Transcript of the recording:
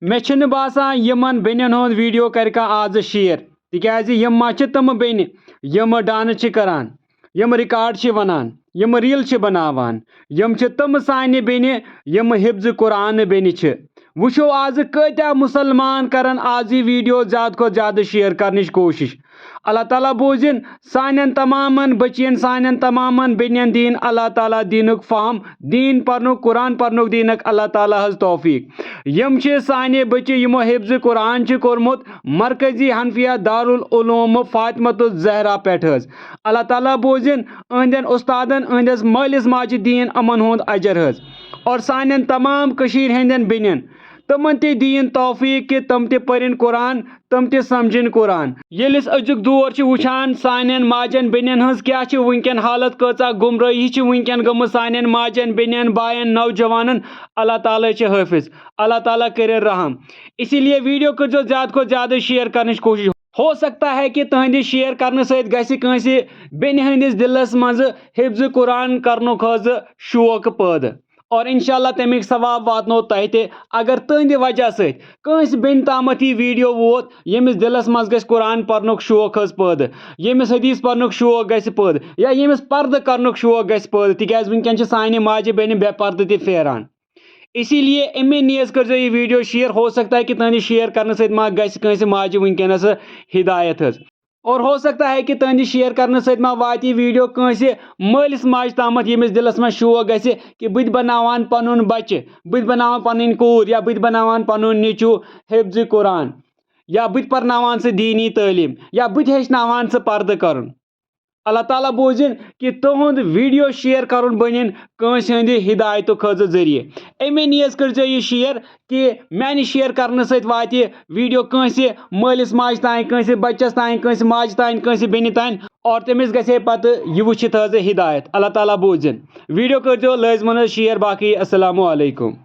मे छुन बासान Yemen banyan हुंद video कर आज शेयर तिकाज यम मा छ तम बेनि यम डांस छ करान यम रिकॉर्ड छ वनान यम रील छ बनावान यम छ तम सानि बेनि यम हिफ्ज कुरान बेनि छ वुशो आज कत्या मुसलमान करन आज ये वीडियो ज्यादा को ज्यादा शेयर करने कोशिश अल्लाह ताला बोजिन सानन तमामन बचियन सानन तमामन बेनियन दीन अल्लाह ताला दीनुक फहम दीन परनुक कुरान परनुक दीनक अल्लाह ताला हज तौफीक यम छे साने बच्चे यमो हिफ्ज कुरान छ कोरमुत मरकजी हनफिया दारुल उलूम फातिमतुल जहरा पेठ हज अल्लाह ताला बोजिन अहंदन उस्तादन अहंदस मालिस माज दीन अमन हुंद अजर हज और सानन तमाम कशीर हंदन बेनियन तमन ते दीन तौफीक कि तम ते परिन कुरान तम ते समझिन कुरान येलिस अजुक दौर छ वुछान सानन माजन बेनियन हंस क्या छ वुनकन हालत कचा गुमराही छ वुनकन गम सानन माजन बेनियन बायन नौजवानन अल्लाह ताला छ हाफिज अल्लाह ताला करे रहम इसीलिए वीडियो कर जो ज्यादा को ज्यादा शेयर करने की कोशिश हो सकता है कि तुहंदि शेयर करने सहित गछि कंसी बेनि हंदिस दिलस मज हिफ्ज कुरान करनुक हज शौक पैदा और इंशाल्लाह तमिक सवाब वातनो तह ते अगर तुंद वजह से कंस बेन तामत यह वीडियो वोत यमिस दिलस मज गस कुरान परनुक शौक हज पैदा यमिस हदीस परनुक शौक गस पैदा या यमिस पर्द करनुक शौक गस पैदा तिकाज वुनकन सानि माजे बेनि बेपर्द ते फेरान इसीलिए अमे नीयज कर यह वीडियो शेयर हो सकता है कि तुंद शेयर करने सहित मा गस कंस माजे वुनकनस हिदायत हज और हो सकता है कि तुंद शेयर करने सहित मा वात यह वीडियो कंस मालिस माज तामत यमिस दिलस मज शौक गसि कि बुत बनावान पनुन बच्चे बुत बनावान पनुन कूर या बुत बनावान पनुन निचू हिफ्ज कुरान या बुत परनावान से दीनी तालीम या बुत हेचनावान से पर्द करन अल्लाह ताला बोजिन कि तुहद वीडियो शेयर करुन बनिन कंस हंदि हिदायत खज जरिए अमे नीयज कर यह शेयर कि मैंने शेयर करने सहित वात वीडियो कंस मालिस माज तान कंस बच्चस तान कंस माज तान कंस बेनि तान और तमिस गसे पत यह वुचित हज हिदायत अल्लाह ताला बोजिन वीडियो कर लाजमन शेयर बाकी अस्सलामु अलैकुम।